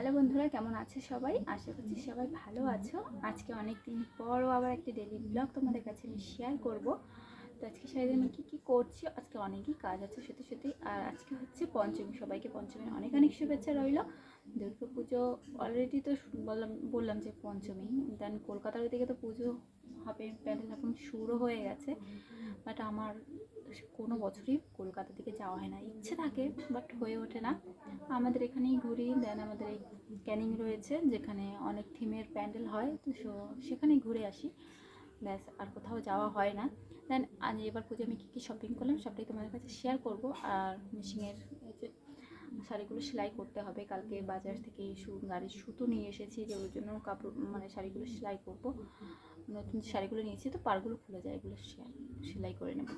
Hello বন্ধুরা, কেমন আছে সবাই? আশা করছি সবাই ভালো আছো। আজকে অনেক দিন পরও আবার একটা ডেলি ব্লগ তোমাদের কাছে আমি শেয়ার করব। তো আজকে সারাদিন আমি কী করছি, আজকে অনেকই কাজ আছে সত্যি সত্যি। আর আজকে হচ্ছে পঞ্চমী, সবাইকে পঞ্চমীর অনেক অনেক শুভেচ্ছা রইল। দুর্গা পুজো অলরেডি তো বললাম যে পঞ্চমী, দেন কলকাতার ওইদিকে তো পুজো হবে, প্যান্ডেল এখন শুরু হয়ে গেছে। বাট আমার কোনো বছরই কলকাতা থেকে যাওয়া হয় না, ইচ্ছে থাকে বাট হয়ে ওঠে না। আমাদের এখানেই ঘুরি, দেন আমাদের এই ক্যানিং রয়েছে যেখানে অনেক থিমের প্যান্ডেল হয়, তো সেখানেই ঘুরে আসি, ব্যাস। আর কোথাও যাওয়া হয় না। দেন আজ এবার পুজো আমি কী কী শপিং করলাম সবটাই তোমাদের কাছে শেয়ার করব। আর মেশিনের যে শাড়িগুলো সেলাই করতে হবে, কালকে বাজার থেকে গাড়ির সুতো নিয়ে এসেছি, যেগুলোর জন্য কাপড় মানে শাড়িগুলো সেলাই করব। নতুন শাড়িগুলো নিয়েছি তো পাড়গুলো খুলে যায়, এগুলো সেলাই করে নেব।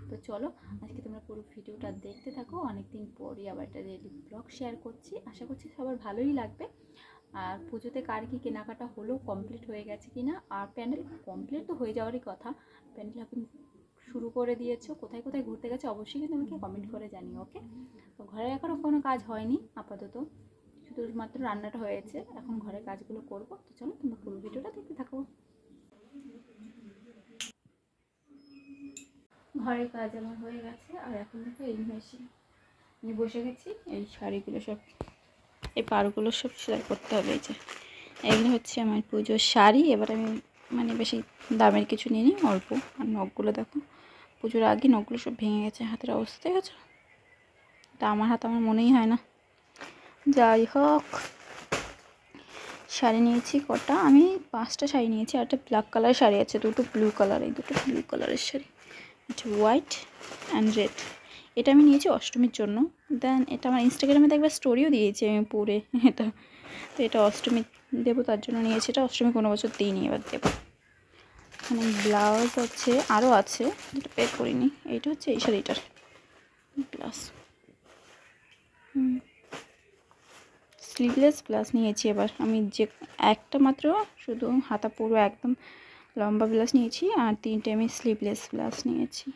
তো চলো আজকে তোমরা পুরো ভিডিওটা দেখতে থাকো। অনেকদিন পরই আবার একটা ডেইলি ব্লগ শেয়ার করছি, আশা করছি সবার ভালোই লাগবে। আর পুজোতে কার কি কেনাকাটা হলো, কমপ্লিট হয়ে গেছে কিনা, আর প্যান্ডেল কমপ্লিট তো হয়ে যাওয়ারই কথা, প্যান্ডেল এখন শুরু করে দিয়েছো, কোথায় কোথায় ঘুরতে গেছে অবশ্যই কিন্তু আমাকে কমেন্ট করে জানিও, ওকে? তো ঘরে এখনও কোনো কাজ হয়নি আপাতত, শুধুমাত্র রান্নাটা হয়েছে, এখন ঘরের কাজগুলো করবো। তো চলো তোমরা পুরো ভিডিওটা দেখতে থাকো। ঘরের কাজ আমার হয়ে গেছে, আর এখন দেখো এই মেশিন আমি বসে গেছি, এই শাড়িগুলো সব, এই পাড়গুলো সব সেলাই করতে হবে। এই যে এগুলো হচ্ছে আমার পুজোর শাড়ি। এবার আমি মানে বেশি দামের কিছু নিইনি, অল্প। আর নখগুলো দেখো, পুজোর আগে নখগুলো সব ভেঙে গেছে, হাতের অবস্থা দেখেছো? তা আমার হাত আমার মনেই হয় না। যাই হোক, শাড়ি নিয়েছি কটা, আমি 5টা শাড়ি নিয়েছি। আর একটা ব্ল্যাক কালার শাড়ি আছে, দুটো ব্লু কালার, এই দুটো ব্লু কালারের শাড়ি, এটা হোয়াইট অ্যান্ড রেড। এটা আমি নিয়েছি অষ্টমীর জন্য। দেন এটা আমার ইনস্টাগ্রামে দেখবে স্টোরিও দিয়েছি আমি পরে, এটা তো এটা অষ্টমী দেবো তার জন্য নিয়েছি। এটা অষ্টমী কোনো বছর দিইনি, এবার দেবো। এখানে ব্লাউজ আছে, আরও আছে, যেটা পেড করিনি। এইটা হচ্ছে এই শাড়িটার ব্লাউজ, স্লিভলেস ব্লাউজ নিয়েছি। এবার আমি যে একটা মাত্র শুধু হাতা পুরো একদম লম্বা ব্লাউজ নিয়েছি, আর 3টে আমি স্লিভলেস ব্লাউজ নিয়েছি।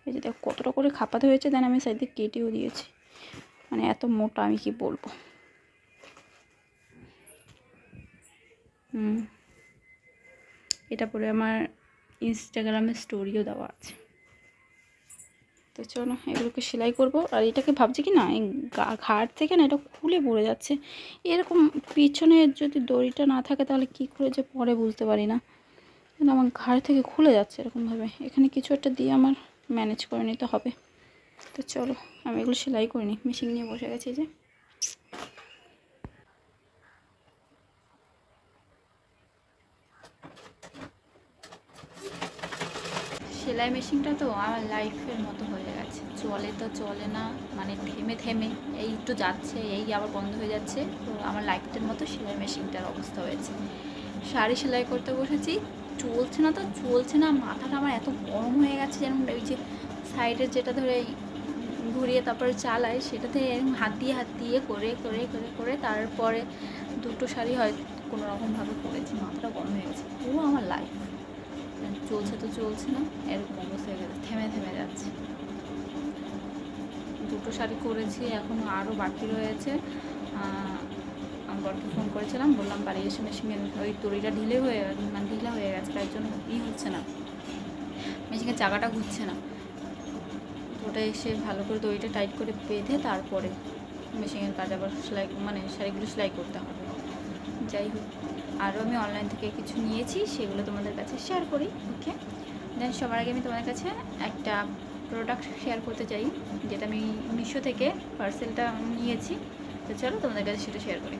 এই যে দেখো কতটা করে খাপাতে হয়েছে, দেন আমি সাইডে কেটেও দিয়েছি, মানে এত মোটা আমি কি বলবো। এটা পরে আমার ইনস্টাগ্রামে স্টোরিও দেওয়া আছে। তো চলো এগুলোকে সেলাই করব। আর এটাকে ভাবছি কি না, এই ঘাট থেকে না এটা খুলে পড়ে যাচ্ছে। এরকম পিছনে যদি দড়িটা না থাকে তাহলে কি করে যে পরে বুঝতে পারি না, কিন্তু আমার ঘাড় থেকে খুলে যাচ্ছে এরকমভাবে। এখানে কিছু একটা দিয়ে আমার ম্যানেজ করে নিতে হবে। তো চলো আমি এগুলো সেলাই করে নিই, মেশিন নিয়ে বসে গেছি যে। সেলাই মেশিনটা তো আমার লাইফের মতো হয়ে গেছে, চলে তো চলে না, মানে থেমে থেমে এই একটু যাচ্ছে, এই আবার বন্ধ হয়ে যাচ্ছে। তো আমার লাইফটার মতো সেলাই মেশিনটার অবস্থা হয়েছে। শাড়ি সেলাই করতে বসেছি, চলছে না তো চলছে না, মাথাটা আমার এত গরম হয়ে গেছে, যেন ওই যে সাইডের যেটা ধরে ঘুরিয়ে তারপরে চালায়, সেটাতে হাত দিয়ে করে করে করে করে তারপরে দুটো শাড়ি হয় কোনো রকমভাবে করেছি। মাথাটা গরম হয়ে গেছে পুরো আমার লাইফ। চলছে তো চলছে না, এরকম অবস্থা হয়ে গেছে, থেমে থেমে যাচ্ছে। দুটো শাড়ি করেছি, এখনও আরও বাকি রয়েছে। আমি বরকে ফোন করেছিলাম, বললাম বাড়ি এসে মেশিনের ওই দড়িটা ঢিলা হয়ে গেছে, তাই জন্য হচ্ছে না, মেশিনের চাকাটা ঘুরছে না। ওটা এসে ভালো করে দড়িটা টাইট করে বেঁধে তারপরে মেশিনের কাজ আবার সেলাই মানে শাড়িগুলো সেলাই করতে হবে। যাই হোক, আরও আমি অনলাইন থেকে কিছু নিয়েছি, সেগুলো তোমাদের কাছে শেয়ার করি, ওকে? দেন সবার আগে আমি তোমাদের কাছে একটা প্রোডাক্ট শেয়ার করতে চাই, যেটা আমি মিশো থেকে পার্সেলটা নিয়েছি। তো চলো তোমাদের কাছে সেটা শেয়ার করি।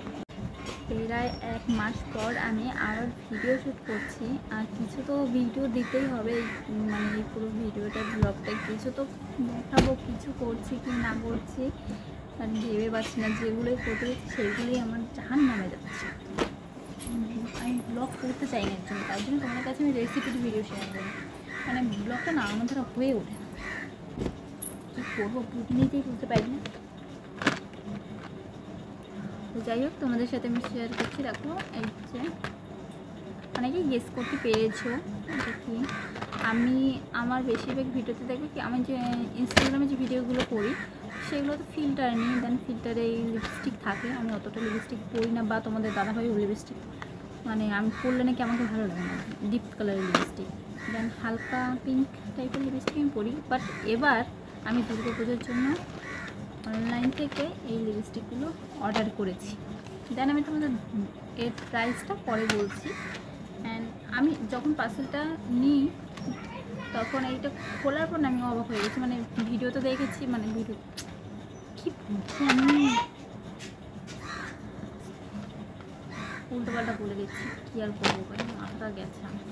প্রায় 1 মাস পর আমি আরও ভিডিও শ্যুট করছি, আর কিছু তো ভিডিও দিতেই হবে, মানে এই পুরো ভিডিওটা ব্লগটা কিছু তো দেখাবো, কিছু করছি কি না করছি আমি ভেবে পাচ্ছি না। যেগুলোই করতে যাচ্ছি সেগুলোই আমার জাহান নামে যাচ্ছে। আমি ব্লগ করতে চাই না একজন, তার জন্য তোমার কাছে আমি রেসিপির ভিডিও শেয়ার করি, মানে ব্লগটা না আমার দ্বারা হয়ে ওঠে না, কী করবো নিতেই করতে পারি না। তো যাই হোক, তোমাদের সাথে আমি শেয়ার করছি। দেখো এই যে অনেকেই গেস করতে পেরেছো কি, আমি আমার বেশিরভাগ ভিডিওতে দেখো কি, আমি যে ইনস্টাগ্রামে যে ভিডিওগুলো করি সেগুলো তো ফিল্টার নিই, দেন ফিল্টারে লিপস্টিক থাকে। আমি অতটা লিপস্টিক পরি না, বা তোমাদের দাদাভাই লিপস্টিক মানে আমি পরলে নাকি আমাকে ভালো লাগে না, ডিপ কালারের লিপস্টিক। দেন হালকা পিঙ্ক টাইপের লিপস্টিক আমি পরি। বাট এবার আমি দুর্গা পুজোর জন্য অনলাইন থেকে এই লিপস্টিকগুলো অর্ডার করেছি। দেন আমি তোমাদের এর প্রাইসটা পরে বলছি। অ্যান্ড আমি যখন পার্সেলটা নিই তখন এইটা খোলার পর আমি অবাক হয়ে গেছি। মানে ভিডিও তো দেখেছি, মানে ভিডিও কী বলছি আমি উল্টোপাল্টা বলে দিচ্ছি, কী আর করবো, কারণ মাথাটা গেছে। আমি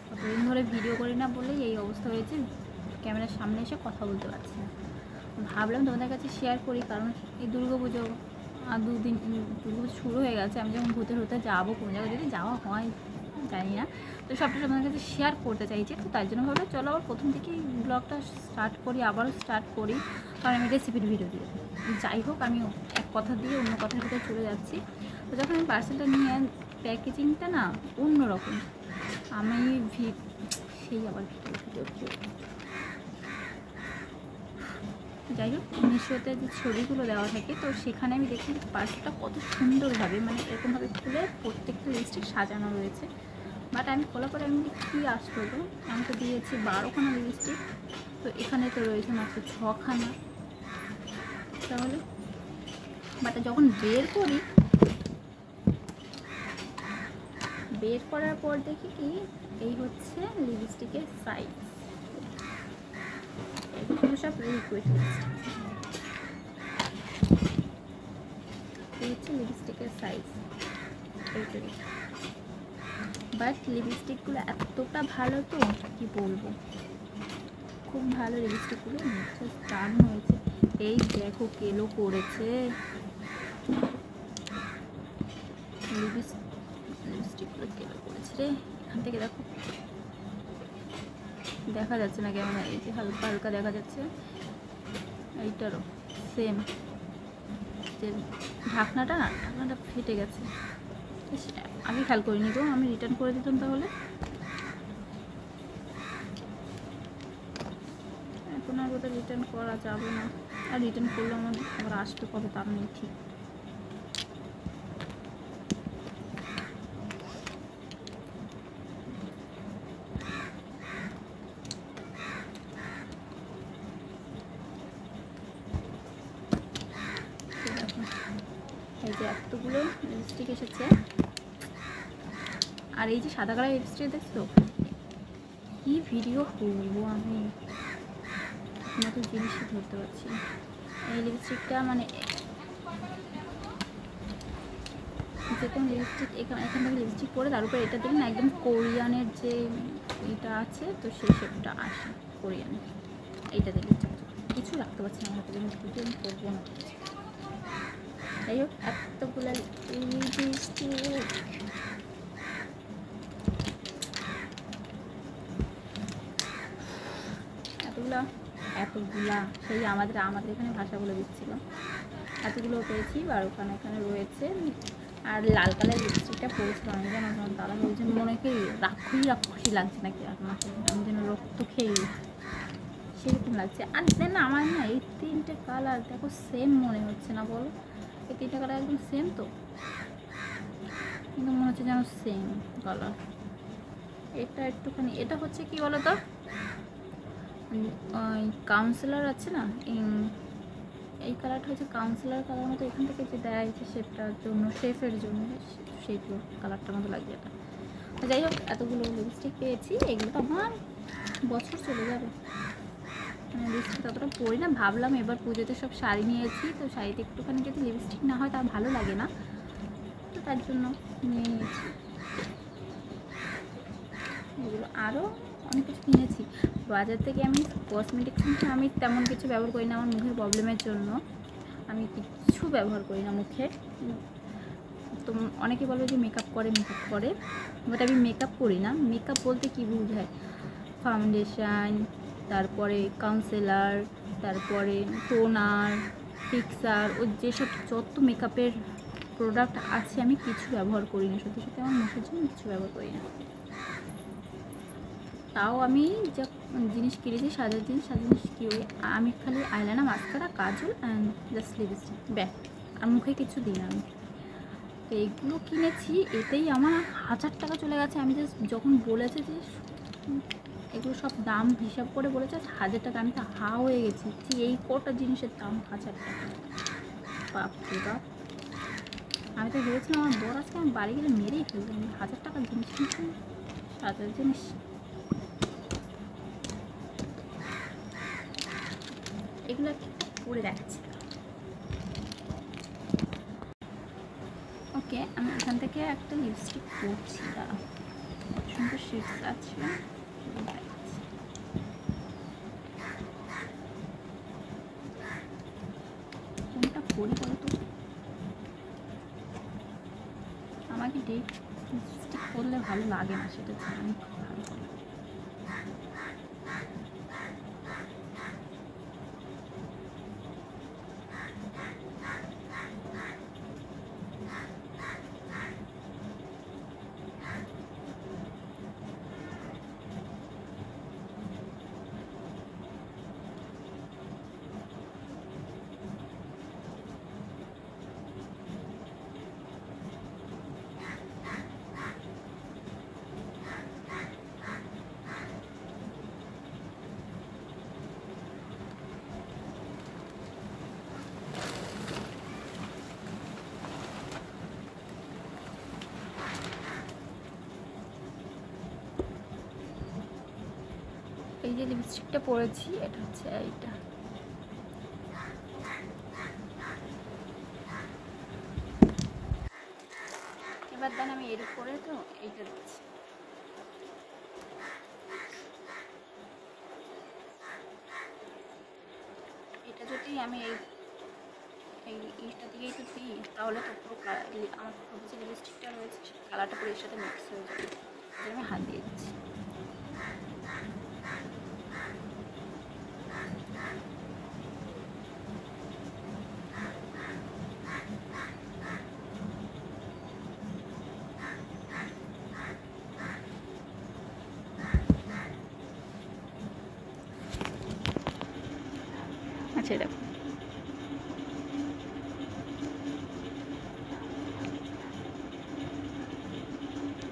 কতদিন ধরে ভিডিও করি না বলেই এই অবস্থা হয়েছে, ক্যামেরার সামনে এসে কথা বলতে পারছি না। ভাবলাম তোমাদের কাছে শেয়ার করি, কারণ এই দুর্গাপুজো আর দুদিন দুর্গাপুজো শুরু হয়ে গেছে। আমি যখন ঘুরতে ঘুরতে যাবো কোনো জায়গায়, যদি যাওয়া হয় জানি না, তো সবটা তোমাদের কাছে শেয়ার করতে চাইছি। তো তার জন্য ভাবলাম চলো আবার প্রথম থেকেই ব্লগটা স্টার্ট করি, আবারও স্টার্ট করি, কারণ আমি রেসিপির ভিডিও দিয়ে। যাই হোক, আমি এক কথা দিয়ে অন্য কথার ভিতরে চলে যাচ্ছি। তো যখন আমি পার্সেলটা নিয়ে, প্যাকেজিংটা না অন্যরকম। আমি সেই আবার ভিডিও যাই হোক, মিশোতে যে ছবিগুলো দেওয়া থাকে, তো সেখানে আমি দেখি পার্সেলটা কত সুন্দরভাবে, মানে এরকমভাবে খুলে প্রত্যেকটা লিপস্টিক সাজানো রয়েছে। বাট আমি খোলা পরে আমি কী আসলো, আমি তো দিয়েছি 12খানা লিপস্টিক, তো এখানে তো রয়েছে মাত্র 6খানা। তাহলে বাট যখন বের করার পর দেখি কি এই হচ্ছে লিপস্টিকের সাইজ। এগুলো সব লিকুইড লিপস্টিক, এই হচ্ছে লিপস্টিকের সাইজ এইটাই। বাট লিপস্টিকগুলো এতটা ভালো, তো কি বলবো, খুব ভালো লিপস্টিকগুলো, দারুণ হয়েছে। এই দেখো কেলো করেছে লিপস্টিকগুলো, কেলো করেছে রে। এখান থেকে দেখো, দেখা যাচ্ছে না কেমন, এই যে হালকা হালকা দেখা যাচ্ছে। এইটারও সেম, যে ঢাকনাটা ফেটে গেছে। আমি খেয়াল করিনি গো, আমি রিটার্ন করে দিতাম তাহলে। এখন আর বোধহয় রিটার্ন করা যাবে না, আর রিটার্ন করলে আমার আবার আসবে কবে তার নেই ঠিক। এই যে এতগুলো লিপস্টিক এসেছে, আর এই যে সাদা কালার লিপস্টিক দেখছো, কি ভিডিও করবো আমি, মতো জিনিসই ধরতে পারছি। এই লিপস্টিকটা মানে যে কোনো লিপস্টিক, এখান থেকে লিপস্টিক পরে তার উপরে এটা দেখুন, একদম কোরিয়ানের যে এটা আছে, তো সেই শেপটা আসে কোরিয়ানের। এইটা দেখে কিছু রাখতে পারছি না হাতে, আমি ভিডিও আমি করবো না। যাই হোক, এতগুলো লিপস্টিক, এতগুলা সেই আমাদের এখানে ভাষাগুলো দিচ্ছিল। এতগুলো পেয়েছি, 12খানা এখানে রয়েছে। আর লাল কালার লিপস্টিকটা পরেছিলাম আমি, যেন আমার দাদা বলছেন মনে কি রাক্ষসী লাগছে নাকি, আমি যেন রক্ত খেয়ে সেরকম লাগছে। আর দেন আমার না এই 3টে কালার দেখো সেম মনে হচ্ছে না, বলো? এই 3টে কালার একদম সেম, তো কিন্তু মনে হচ্ছে যেন সেম কালার। এটা একটুখানি, এটা হচ্ছে কি বলো তো, কাউন্সিলার আছে না, এই কালারটা হচ্ছে কাউন্সিলার কালার মতো, এখান থেকে যে দেওয়া হয়েছে শেপটার জন্য, শেপের জন্য, সেইগুলো কালারটার মতো লাগে এটা। যাই হোক, এতগুলো লিপস্টিক পেয়েছি, এগুলো তো আমার বছর চলে যাবে। মানে লিপস্টিক ততটা পরি না, ভাবলাম এবার পুজোতে সব শাড়ি নিয়েছি, তো শাড়িতে একটুখানি যদি লিপস্টিক না হয় তা ভালো লাগে না, তো তার জন্য নিয়ে নিয়েছি এগুলো। আরও অনেক কিছু কিনেছি বাজার থেকে। আমি কসমেটিক্স আমি তেমন কিছু ব্যবহার করি না, আমার মুখের প্রবলেমের জন্য আমি কিছু ব্যবহার করি না মুখে। তো অনেকে বলে যে মেকআপ করে, বাট আমি মেকআপ করি না। মেকআপ বলতে কি বোঝায়, ফাউন্ডেশন, তারপরে কাউন্সিলার, তারপরে টোনার, ফিক্সার, ও যেসব যত মেকআপের প্রোডাক্ট আছে আমি কিছু ব্যবহার করি না। সত্যি সত্যি আমার মুখের জন্য কিছু ব্যবহার করি না। তাও আমি যা জিনিস কিনেছি সাজার জিনিস কি ওই আমি খালি eyeliner mascara kajal and just lipstick bag, আর মুখে কিছু দিই না আমি। তো এইগুলো কিনেছি, এতেই আমার 1000 টাকা চলে গেছে। আমি জাস্ট যখন বলেছে যে এগুলো সব দাম হিসাব করে বলেছে 1000 টাকা, আমি তো হা হয়ে গেছি যে এই কটা জিনিসের দাম 1000 টাকা। বাপরে বাপ, আমি তো ভেবেছিলাম আমার বর আজকে আমি বাড়ি গেলে মেরেই ফেলবো। 1000 টাকার জিনিস কিনছি, সাজার জিনিস। এগুলো একটা পরে রাখছি। ওকে, আমি এখান থেকে একটা লিপস্টিক পরছি, দাঁড়াও, সুন্দর শেডস আছে। কোনটা পরি বলতো? আমাকে ডেট লিপস্টিক পরলে ভালো লাগে না, সেটা জানি খুব ভালো করে। এই যে লিপস্টিকটা পরেছি, এটা হচ্ছে এইটা। এবার দেন আমি এর উপরে তো এইটা দিচ্ছি। এটা যদি আমি এই ইটা দিকে একটু দিই তাহলে তো পুরো আমার যে লিপস্টিকটা রয়েছে কালারটা পুরো এর সাথে মিক্স হয়ে যাবে। আমি হাত দিয়ে দিচ্ছি। আচ্ছা দেখো,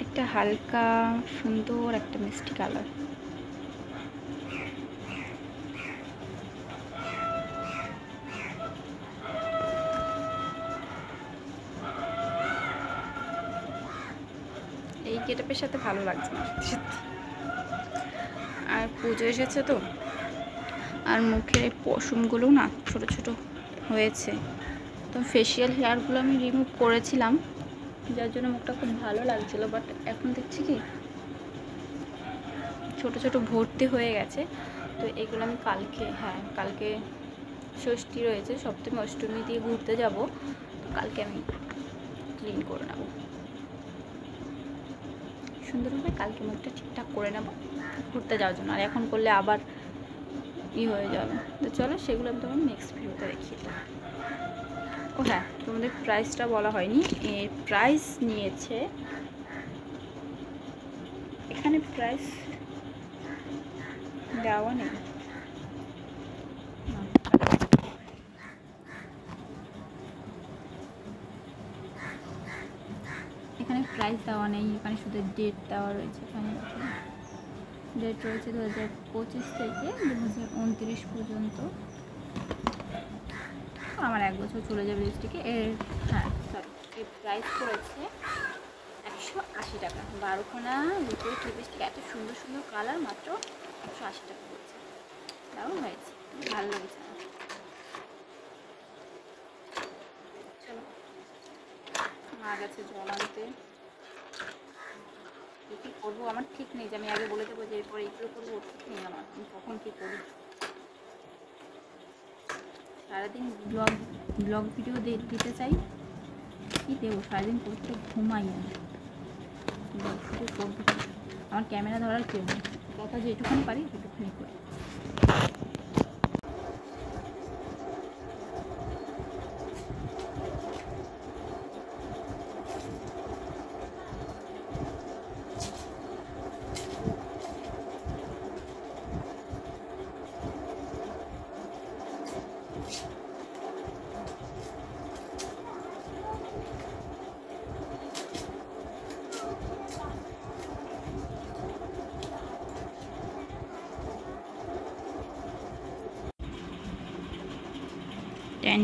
একটা হালকা সুন্দর একটা মিষ্টি কালার। এই গেটআপের সাথে ভালো লাগছে না সত্যি। আর পুজো এসেছে তো, আর মুখের এই পশমগুলো না ছোট ছোট হয়েছে, তো ফেসিয়াল হেয়ারগুলো আমি রিমুভ করেছিলাম, যার জন্য মুখটা খুব ভালো লাগছিলো। বাট এখন দেখছি কি ছোট ছোট ভর্তি হয়ে গেছে। তো এগুলো আমি কালকে ষষ্ঠী রয়েছে, সপ্তমী অষ্টমী দিয়ে ঘুরতে যাব, তো কালকে আমি ক্লিন করে নেব সুন্দরভাবে। কালকে মুখটা ঠিকঠাক করে নেব ঘুরতে যাওয়ার জন্য, আর এখন করলে আবার হয়ে যাবে। তো চলো সেগুলো আমি তোমার নেক্সট ভিডিওতে দেখিয়ে দেবো। ও হ্যাঁ, তোমাদের প্রাইসটা বলা হয়নি। এর প্রাইস নিয়েছে, এখানে প্রাইস দেওয়া নেই, এখানে প্রাইস দেওয়া নেই, এখানে শুধু ডেট দেওয়া রয়েছে। এখানে ডেট রয়েছে 2025 থেকে 2029 পর্যন্ত। আমার 1 বছর চলে যাবে লিপস্টিকে। এর এর প্রাইস পড়েছে 180 টাকা। 12খানা লিকুইড লিপস্টিক, এত সুন্দর সুন্দর কালার, মাত্র 180 টাকা পড়েছে। দারুণ হয়েছে, ভালো লেগেছে আমার। চলো, মা গেছে জল আনতে। কী করবো আমার ঠিক নেই, যে আমি আগে বলে দেবো যে এরপর এইগুলো করবো, ঠিক নেই আমার আমি কখন কী করি। সারাদিন ব্লগ ভিডিও দিতে চাই, কী দেবো, সারাদিন করতে ঘুমাই আমি। ব্লগ ভিডিও করবো, আমার ক্যামেরা ধরার কেউ নেই, কথা যেটুখানি পারি সেটুখানি করি।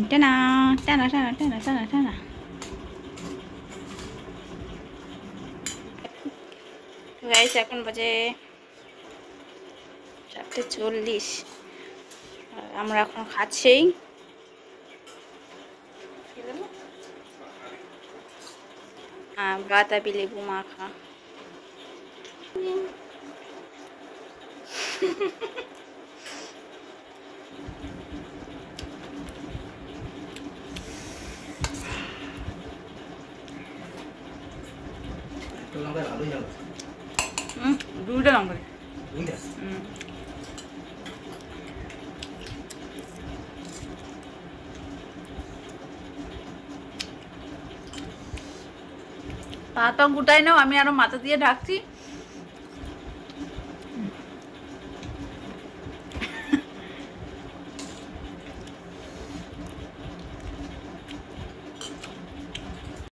টানা টানা টানা টানা টানা টানা। গাইস এখন বাজে 4:40, আমরা এখন খাচ্ছি বাতাবি লেবু মাখা। দুইটা লঙ্কা। ভাতটা গুটাই নাও, আমি আরো মাথা দিয়ে ঢাকছি।